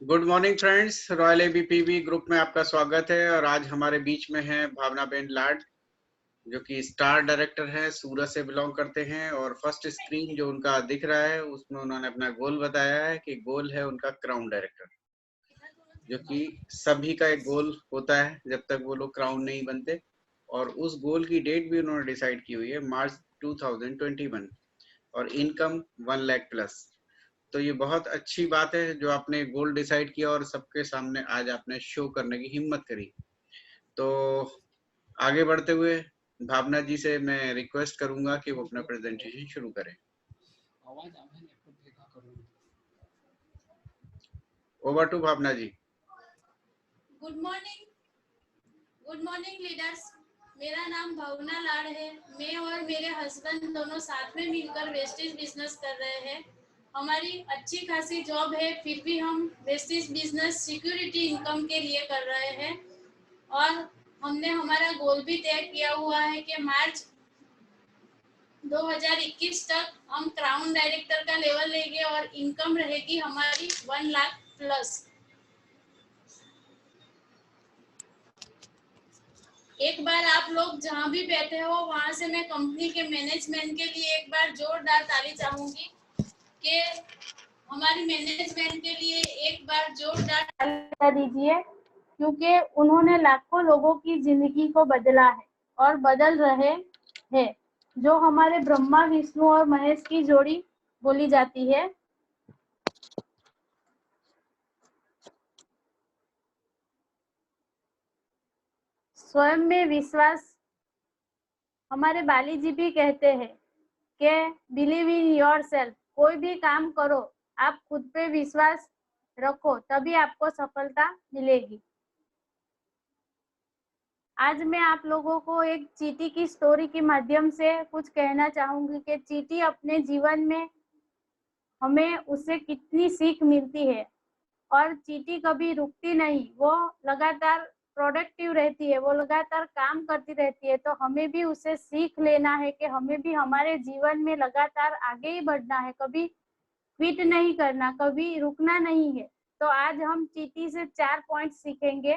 Good morning friends, royal ABPV group में आपका स्वागत है। और आज हमारे बीच में है भावना बेन लाड, जो कि स्टार डायरेक्टर है, सूरत से बिलोंग करते हैं। और फर्स्ट स्क्रीन जो उनका दिख रहा है उसमें उन्होंने अपना गोल बताया है कि गोल है उनका क्राउन डायरेक्टर, जो कि सभी का एक गोल होता है जब तक वो लोग क्राउन नहीं बनते। और उस गोल की डेट भी उन्होंने डिसाइड की हुई है, मार्च 2021। और इनकम 1 लाख प्लस। तो ये बहुत अच्छी बात है जो आपने गोल डिसाइड किया और सबके सामने आज आपने शो करने की हिम्मत करी। तो आगे बढ़ते हुए भावना जी से मैं रिक्वेस्ट करूंगा कि वो अपना प्रेजेंटेशन शुरू करें। Over to Bhavna ji. Good morning leaders. मेरा नाम भावना लाड है। मैं और मेरे हस्बैंड दोनों साथ में मिलकर वेस्टेज बिजनेस कर रहे हैं। हमारी अच्छी खासी जॉब है, फिर भी हम वेस्टेज बिजनेस सिक्योरिटी इनकम के लिए कर रहे हैं। और हमने हमारा गोल भी तय किया हुआ है कि मार्च 2021 तक हम क्राउन डायरेक्टर का लेवल लेंगे और इनकम रहेगी हमारी 1 लाख प्लस। एक बार आप लोग जहाँ भी बैठे हो वहाँ से मैं कंपनी के मैनेजमेंट के लिए एक बार जोरदार ताली चाहूंगी कि हमारी मैनेजमेंट के लिए एक बार जोरदार ताली दीजिए, क्योंकि उन्होंने लाखों लोगों की जिंदगी को बदला है और बदल रहे हैं। जो हमारे ब्रह्मा विष्णु और महेश की जोड़ी बोली जाती है। स्वयं में विश्वास, हमारे बाली जी भी कहते हैं कि बिलीव इन योर सेल्फ। कोई भी काम करो, आप खुद पे विश्वास रखो, तभी आपको सफलता मिलेगी। आज मैं आप लोगों को एक चींटी की स्टोरी के माध्यम से कुछ कहना चाहूंगी कि चींटी अपने जीवन में हमें उससे कितनी सीख मिलती है। और चींटी कभी रुकती नहीं, वो लगातार प्रोडक्टिव रहती है, वो लगातार काम करती रहती है। तो हमें भी उससे सीख लेना है कि हमें भी हमारे जीवन में लगातार आगे ही बढ़ना है, कभी क्विट नहीं करना, कभी रुकना नहीं है। तो आज हम चींटी से 4 पॉइंट सीखेंगे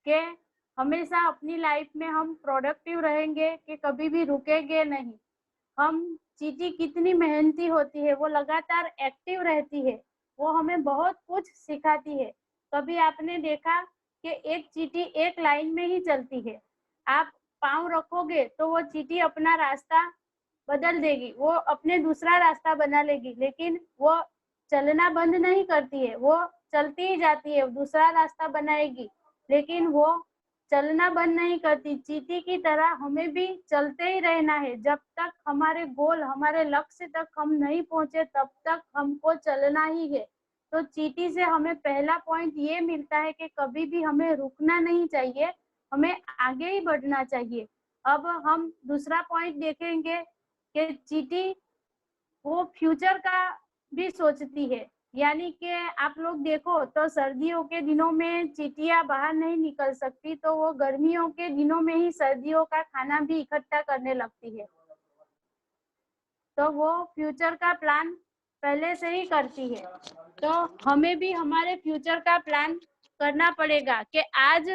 कि हमेशा अपनी लाइफ में हम प्रोडक्टिव रहेंगे, कि कभी भी रुकेंगे नहीं। हम चींटी कितनी मेहनती होती है, वो लगातार एक्टिव रहती है, वो हमें बहुत कुछ सिखाती है। कभी आपने देखा कि एक चींटी एक लाइन में ही चलती है, आप पाँव रखोगे तो वो चींटी अपना रास्ता बदल देगी, वो अपने दूसरा रास्ता बना लेगी, लेकिन वो चलना बंद नहीं करती है, वो चलती ही जाती है, दूसरा रास्ता बनाएगी, लेकिन वो चलना बंद नहीं करती। चींटी की तरह हमें भी चलते ही रहना है। जब तक हमारे गोल, हमारे लक्ष्य तक हम नहीं पहुंचे, तब तक हमको चलना ही है। तो चींटी से हमें पहला पॉइंट ये मिलता है कि कभी भी हमें रुकना नहीं चाहिए, हमें आगे ही बढ़ना चाहिए। अब हम दूसरा पॉइंट देखेंगे कि चींटी वो फ्यूचर का भी सोचती है। यानी कि आप लोग देखो तो सर्दियों के दिनों में चींटियां बाहर नहीं निकल सकती, तो वो गर्मियों के दिनों में ही सर्दियों का खाना भी इकट्ठा करने लगती है। तो वो फ्यूचर का प्लान पहले से ही करती है। तो हमें भी हमारे फ्यूचर का प्लान करना पड़ेगा कि आज,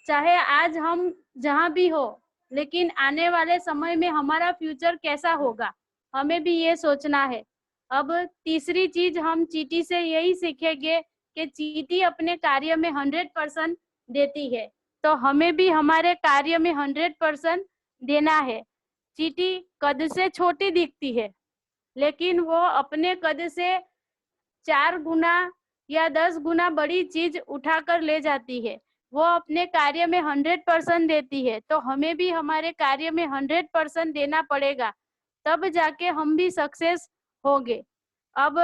चाहे आज हम जहाँ भी हो, लेकिन आने वाले समय में हमारा फ्यूचर कैसा होगा, हमें भी ये सोचना है। अब तीसरी चीज हम चींटी से यही सीखेंगे कि चींटी अपने कार्य में 100% देती है, तो हमें भी हमारे कार्य में 100% देना है। चींटी कद से छोटी दिखती है, लेकिन वो अपने कद से 4 गुना या 10 गुना बड़ी चीज उठाकर ले जाती है। वो अपने कार्य में 100% देती है, तो हमें भी हमारे कार्य में 100% देना पड़ेगा, तब जाके हम भी सक्सेस होंगे। अब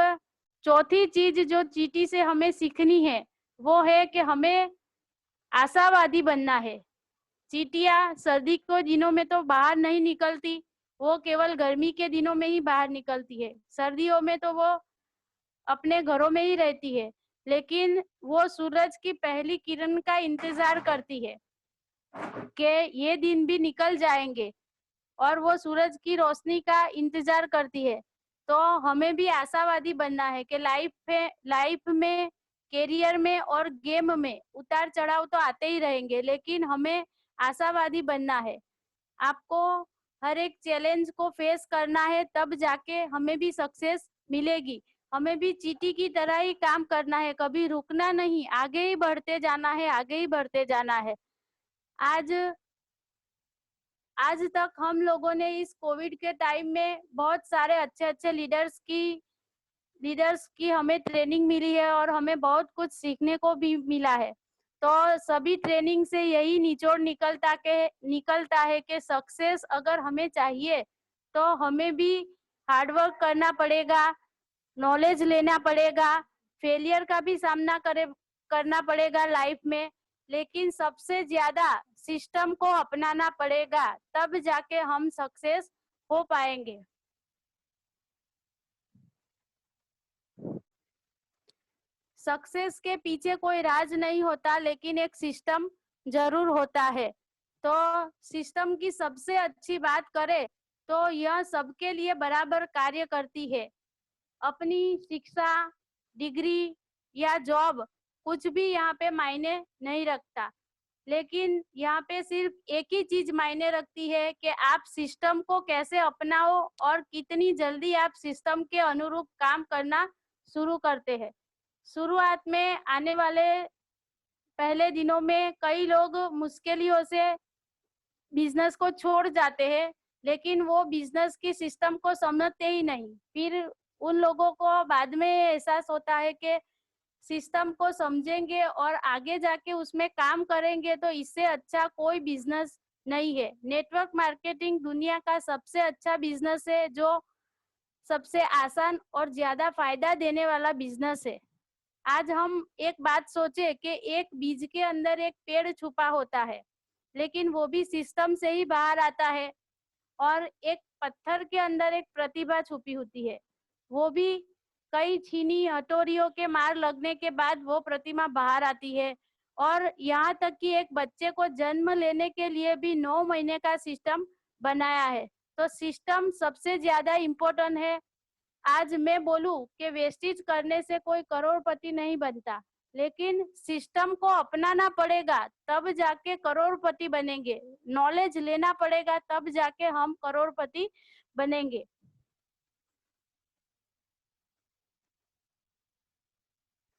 चौथी चीज जो चींटी से हमें सीखनी है, वो है कि हमें आशावादी बनना है। चींटियां सर्दी के दिनों में तो बाहर नहीं निकलती, वो केवल गर्मी के दिनों में ही बाहर निकलती है। सर्दियों में तो वो अपने घरों में ही रहती है, लेकिन वो सूरज की पहली किरण का इंतजार करती है कि ये दिन भी निकल जाएंगे, और वो सूरज की रोशनी का इंतजार करती है। तो हमें भी आशावादी बनना है कि लाइफ में कैरियर में और गेम में उतार चढ़ाव तो आते ही रहेंगे, लेकिन हमें आशावादी बनना है। आपको हर एक चैलेंज को फेस करना है, तब जाके हमें भी सक्सेस मिलेगी। हमें भी चींटी की तरह ही काम करना है, कभी रुकना नहीं, आगे ही बढ़ते जाना है, आगे ही बढ़ते जाना है। आज तक हम लोगों ने इस कोविड के टाइम में बहुत सारे अच्छे अच्छे लीडर्स की हमें ट्रेनिंग मिली है और हमें बहुत कुछ सीखने को भी मिला है। तो सभी ट्रेनिंग से यही निचोड़ निकलता है कि सक्सेस अगर हमें चाहिए तो हमें भी हार्डवर्क करना पड़ेगा, नॉलेज लेना पड़ेगा, फेलियर का भी सामना करना पड़ेगा लाइफ में, लेकिन सबसे ज्यादा सिस्टम को अपनाना पड़ेगा, तब जाके हम सक्सेस हो पाएंगे। सक्सेस के पीछे कोई राज नहीं होता, लेकिन एक सिस्टम जरूर होता है। तो सिस्टम की सबसे अच्छी बात करें तो यह सबके लिए बराबर कार्य करती है। अपनी शिक्षा, डिग्री या जॉब कुछ भी यहाँ पे मायने नहीं रखता, लेकिन यहाँ पे सिर्फ एक ही चीज मायने रखती है कि आप सिस्टम को कैसे अपनाओ और कितनी जल्दी आप सिस्टम के अनुरूप काम करना शुरू करते हैं। शुरुआत में आने वाले पहले दिनों में कई लोग मुश्किलों से बिजनेस को छोड़ जाते हैं, लेकिन वो बिजनेस की सिस्टम को समझते ही नहीं। फिर उन लोगों को बाद में एहसास होता है कि सिस्टम को समझेंगे और आगे जाके उसमें काम करेंगे तो इससे अच्छा कोई बिजनेस नहीं है। नेटवर्क मार्केटिंग दुनिया का सबसे अच्छा बिजनेस है, जो सबसे आसान और ज्यादा फायदा देने वाला बिजनेस है। आज हम एक बात सोचे कि एक बीज के अंदर एक पेड़ छुपा होता है, लेकिन वो भी सिस्टम से ही बाहर आता है। और एक पत्थर के अंदर एक प्रतिभा छुपी होती है, वो भी कई छीनी हथौड़ियों के मार लगने के बाद वो प्रतिभा बाहर आती है। और यहाँ तक कि एक बच्चे को जन्म लेने के लिए भी 9 महीने का सिस्टम बनाया है। तो सिस्टम सबसे ज्यादा इम्पोर्टेंट है। आज मैं बोलूं कि वेस्टेज करने से कोई करोड़पति नहीं बनता, लेकिन सिस्टम को अपनाना पड़ेगा, तब जाके करोड़पति बनेंगे। नॉलेज लेना पड़ेगा, तब जाके हम करोड़पति बनेंगे।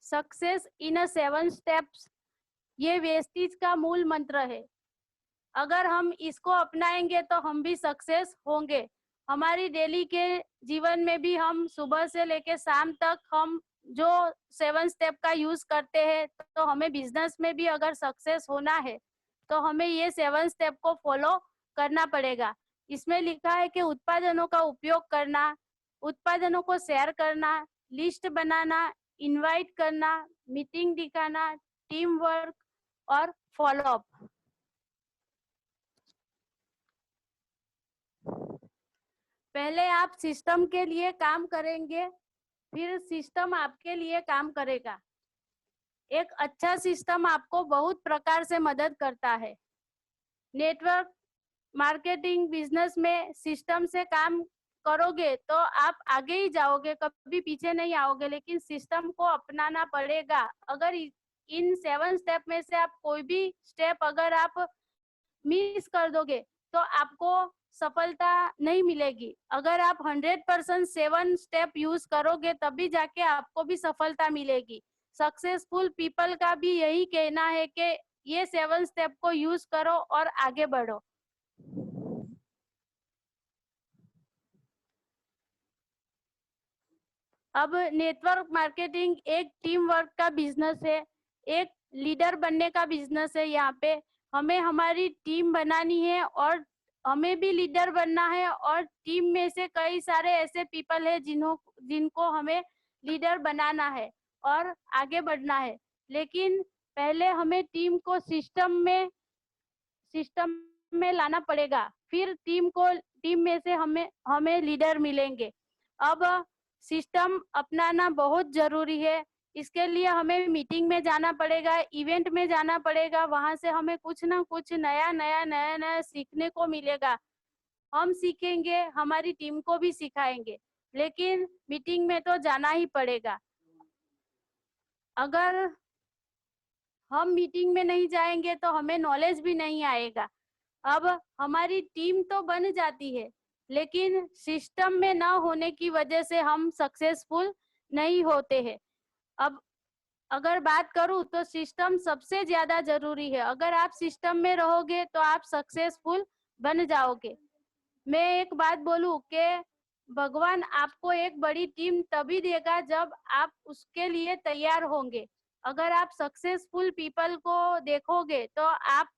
सक्सेस इन 7 स्टेप्स, ये वेस्टेज का मूल मंत्र है। अगर हम इसको अपनाएंगे तो हम भी सक्सेस होंगे। हमारी डेली के जीवन में भी हम सुबह से लेके शाम तक हम जो 7 स्टेप का यूज करते हैं, तो हमें बिजनेस में भी अगर सक्सेस होना है तो हमें ये 7 स्टेप को फॉलो करना पड़ेगा। इसमें लिखा है कि उत्पादनों का उपयोग करना, उत्पादनों को शेयर करना, लिस्ट बनाना, इनवाइट करना, मीटिंग दिखाना, टीम वर्क और फॉलो अप। पहले आप सिस्टम के लिए काम करेंगे, फिर सिस्टम आपके लिए काम करेगा। एक अच्छा सिस्टम आपको बहुत प्रकार से मदद करता है। नेटवर्क मार्केटिंग बिजनेस में सिस्टम से काम करोगे तो आप आगे ही जाओगे, कभी पीछे नहीं आओगे, लेकिन सिस्टम को अपनाना पड़ेगा। अगर इन 7 स्टेप में से आप कोई भी स्टेप अगर आप मिस कर दोगे तो आपको सफलता नहीं मिलेगी। अगर आप 100% 7 स्टेप यूज करोगे तभी जाके आपको भी सफलता मिलेगी। सक्सेसफुल पीपल का भी यही कहना है कि ये 7 स्टेप को यूज करो और आगे बढ़ो। अब नेटवर्क मार्केटिंग एक टीम वर्क का बिजनेस है, एक लीडर बनने का बिजनेस है। यहाँ पे हमें हमारी टीम बनानी है और हमें भी लीडर बनना है, और टीम में से कई सारे ऐसे पीपल है जिनको हमें लीडर बनाना है और आगे बढ़ना है। लेकिन पहले हमें टीम को सिस्टम में लाना पड़ेगा, फिर टीम में से हमें लीडर मिलेंगे। अब सिस्टम अपनाना बहुत जरूरी है। इसके लिए हमें मीटिंग में जाना पड़ेगा, इवेंट में जाना पड़ेगा, वहां से हमें कुछ ना कुछ नया सीखने को मिलेगा। हम सीखेंगे, हमारी टीम को भी सिखाएंगे। लेकिन मीटिंग में तो जाना ही पड़ेगा। अगर हम मीटिंग में नहीं जाएंगे तो हमें नॉलेज भी नहीं आएगा। अब हमारी टीम तो बन जाती है, लेकिन सिस्टम में ना होने की वजह से हम सक्सेसफुल नहीं होते हैं। अब अगर बात करूं तो सिस्टम सबसे ज्यादा जरूरी है। अगर आप सिस्टम में रहोगे तो आप सक्सेसफुल बन जाओगे। मैं एक बात बोलूं कि भगवान आपको एक बड़ी टीम तभी देगा जब आप उसके लिए तैयार होंगे। अगर आप सक्सेसफुल पीपल को देखोगे तो आप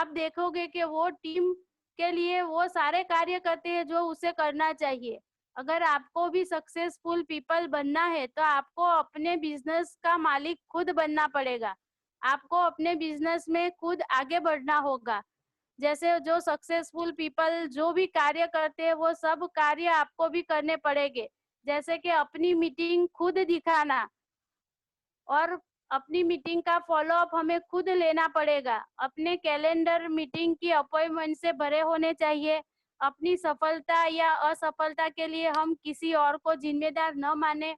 देखोगे कि वो टीम के लिए वो सारे कार्य करते हैं जो उसे करना चाहिए। अगर आपको भी सक्सेसफुल पीपल बनना है तो आपको अपने बिजनेस का मालिक खुद बनना पड़ेगा। आपको अपने बिजनेस में खुद आगे बढ़ना होगा। जैसे जो सक्सेसफुल पीपल जो भी कार्य करते हैं वो सब कार्य आपको भी करने पड़ेंगे। जैसे कि अपनी मीटिंग खुद दिखाना, और अपनी मीटिंग का फॉलो अप हमें खुद लेना पड़ेगा। अपने कैलेंडर मीटिंग की अपॉइंटमेंट से भरे होने चाहिए। अपनी सफलता या असफलता के लिए हम किसी और को जिम्मेदार न माने।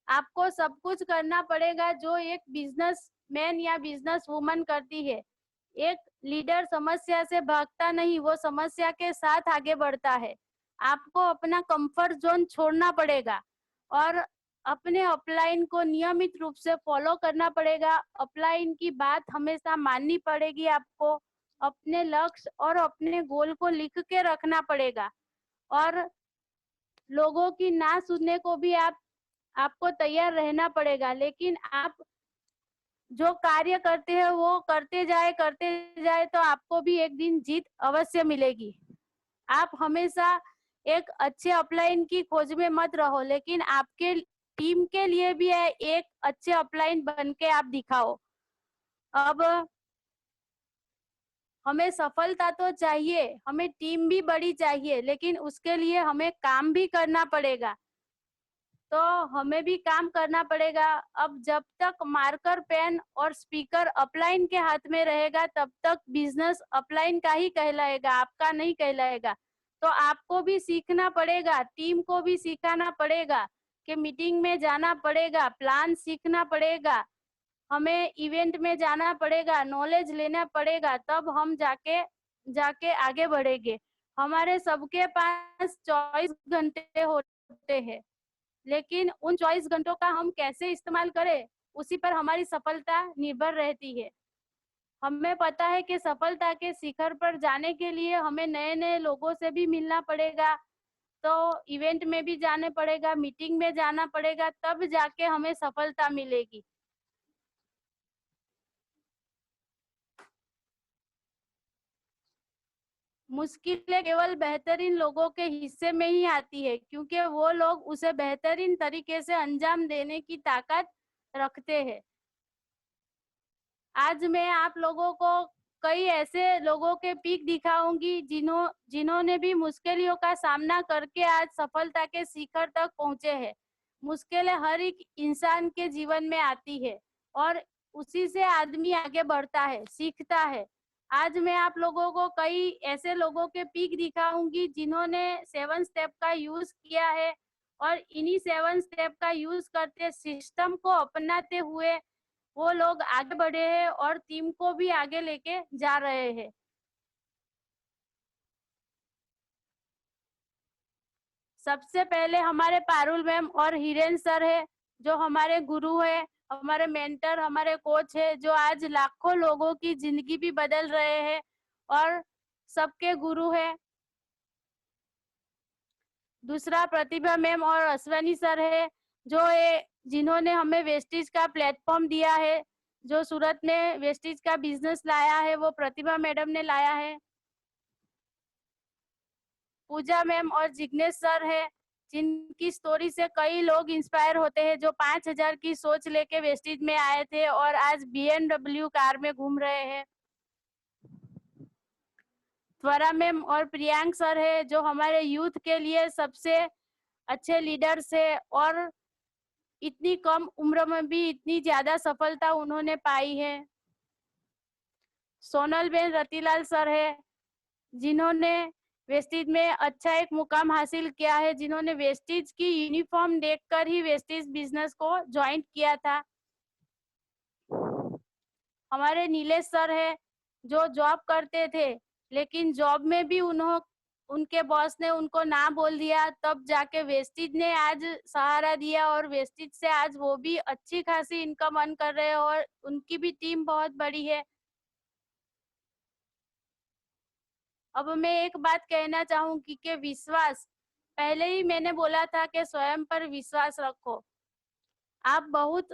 आपको सब कुछ करना पड़ेगा जो एक बिजनेस मैन या बिजनेस वुमन करती है। एक लीडर समस्या से भागता नहीं, वो समस्या के साथ आगे बढ़ता है। आपको अपना कंफर्ट जोन छोड़ना पड़ेगा और अपने अपलाइन को नियमित रूप से फॉलो करना पड़ेगा। अपलाइन की बात हमेशा माननी पड़ेगी। आपको अपने लक्ष्य और अपने गोल को लिख के रखना पड़ेगा और लोगों की ना सुनने को भी आपको तैयार रहना पड़ेगा। लेकिन आप जो कार्य करते हैं वो करते जाए तो आपको भी एक दिन जीत अवश्य मिलेगी। आप हमेशा एक अच्छे अपलाइन की खोज में मत रहो, लेकिन आपके टीम के लिए भी एक अच्छे अपलाइन बन के आप दिखाओ। अब हमें सफलता तो चाहिए, हमें टीम भी बड़ी चाहिए, लेकिन उसके लिए हमें काम भी करना पड़ेगा। तो हमें भी काम करना पड़ेगा। अब जब तक मार्कर पेन और स्पीकर अपलाइन के हाथ में रहेगा तब तक बिजनेस अपलाइन का ही कहलाएगा, आपका नहीं कहलाएगा। तो आपको भी सीखना पड़ेगा, टीम को भी सिखाना पड़ेगा कि मीटिंग में जाना पड़ेगा, प्लान सीखना पड़ेगा, हमें इवेंट में जाना पड़ेगा, नॉलेज लेना पड़ेगा, तब हम जाके आगे बढ़ेंगे। हमारे सबके पास 24 घंटे होते हैं, लेकिन उन 24 घंटों का हम कैसे इस्तेमाल करें उसी पर हमारी सफलता निर्भर रहती है। हमें पता है कि सफलता के शिखर पर जाने के लिए हमें नए नए लोगों से भी मिलना पड़ेगा, तो इवेंट में भी जाने पड़ेगा, मीटिंग में जाना पड़ेगा, तब जाके हमें सफलता मिलेगी। मुश्किलें केवल बेहतरीन लोगों के हिस्से में ही आती है, क्योंकि वो लोग उसे बेहतरीन तरीके से अंजाम देने की ताकत रखते हैं। आज मैं आप लोगों को कई ऐसे लोगों के पीक दिखाऊंगी जिन्होंने भी मुश्किलों का सामना करके आज सफलता के शिखर तक पहुंचे हैं। मुश्किलें हर एक इंसान के जीवन में आती है और उसी से आदमी आगे बढ़ता है, सीखता है। आज मैं आप लोगों को कई ऐसे लोगों के पीक दिखाऊंगी जिन्होंने 7 स्टेप का यूज किया है और इन्हीं 7 स्टेप का यूज करते सिस्टम को अपनाते हुए वो लोग आगे बढ़े हैं और टीम को भी आगे लेके जा रहे हैं। सबसे पहले हमारे पारुल मैम और हिरेन सर है, जो हमारे गुरु है, हमारे मेंटर, हमारे कोच है, जो आज लाखों लोगों की जिंदगी भी बदल रहे हैं और सबके गुरु है। दूसरा प्रतिभा मैम और अश्वनी सर है, जिन्होंने हमें वेस्टिज का प्लेटफॉर्म दिया है। जो सूरत में वेस्टिज का बिजनेस लाया है वो प्रतिभा मैडम ने लाया है। पूजा मैम और जिग्नेश सर है, जिनकी स्टोरी से कई लोग इंस्पायर होते हैं, जो 5000 की सोच लेके वेस्टिज में आए थे और आज BMW कार में घूम रहे हैं। त्वरा मैम और प्रियांक सर है, जो हमारे यूथ के लिए सबसे अच्छे लीडर्स है और इतनी कम उम्र में भी इतनी ज्यादा सफलता उन्होंने पाई है। सोनल बेन रतीलाल सर है, जिन्होंने वेस्टीज में अच्छा एक मुकाम हासिल किया है, जिन्होंने वेस्टीज की यूनिफॉर्म देखकर ही वेस्टीज बिजनेस को ज्वाइन किया था। हमारे नीलेश सर है, जो जॉब करते थे, लेकिन जॉब में भी उनके बॉस ने उनको ना बोल दिया, तब जाके वेस्टीज ने आज सहारा दिया और वेस्टीज से आज वो भी अच्छी खासी इनकम अर्न कर रहे हैं और उनकी भी टीम बहुत बड़ी है। अब मैं एक बात कहना चाहूंगी कि विश्वास, पहले ही मैंने बोला था कि स्वयं पर विश्वास रखो। आप बहुत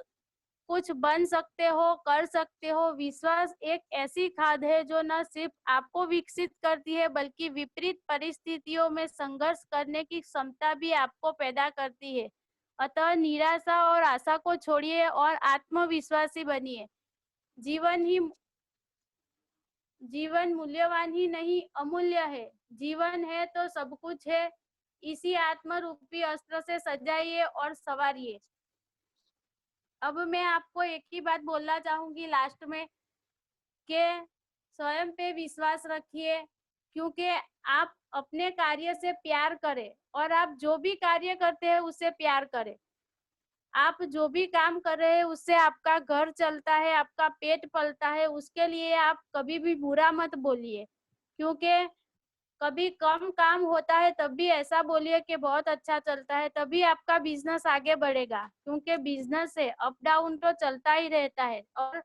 कुछ बन सकते हो, कर सकते हो। विश्वास एक ऐसी खाद है जो न सिर्फ आपको विकसित करती है, बल्कि विपरीत परिस्थितियों में संघर्ष करने की क्षमता भी आपको पैदा करती है। अतः निराशा और आशा को छोड़िए और आत्मविश्वासी बनिए। जीवन मूल्यवान ही नहीं, अमूल्य है। जीवन है तो सब कुछ है। इसी आत्मरूपी अस्त्र से सजाइए और संवारिए। अब मैं आपको एक ही बात बोलना चाहूंगी लास्ट में, कि स्वयं पे विश्वास रखिए, क्योंकि आप अपने कार्य से प्यार करें और आप जो भी कार्य करते हैं उससे प्यार करें। आप जो भी काम कर रहे हैं उससे आपका घर चलता है, आपका पेट पलता है, उसके लिए आप कभी भी बुरा मत बोलिए। क्योंकि कभी कम काम होता है तब भी ऐसा बोलिए कि बहुत अच्छा चलता है, तभी आपका बिजनेस आगे बढ़ेगा। क्योंकि बिजनेस है, अप डाउन तो चलता ही रहता है और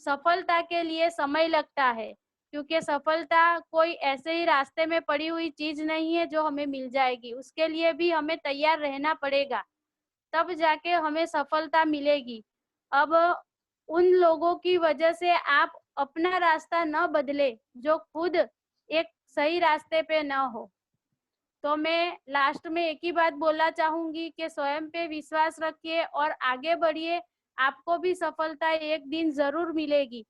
सफलता के लिए समय लगता है। क्योंकि सफलता कोई ऐसे ही रास्ते में पड़ी हुई चीज नहीं है जो हमें मिल जाएगी, उसके लिए भी हमें तैयार रहना पड़ेगा, तब जाके हमें सफलता मिलेगी। अब उन लोगों की वजह से आप अपना रास्ता न बदले जो खुद एक सही रास्ते पे न हो। तो मैं लास्ट में एक ही बात बोलना चाहूंगी कि स्वयं पे विश्वास रखिए और आगे बढ़िए। आपको भी सफलता एक दिन जरूर मिलेगी,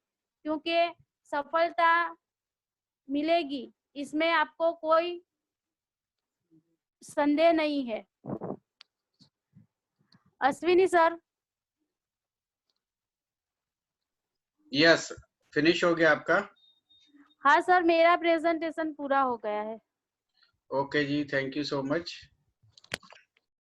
क्योंकि सफलता मिलेगी, इसमें आपको कोई संदेह नहीं है। अश्विनी सर। यस, फिनिश हो गया आपका? हाँ सर, मेरा प्रेजेंटेशन पूरा हो गया है। ओके जी, थैंक यू सो मच।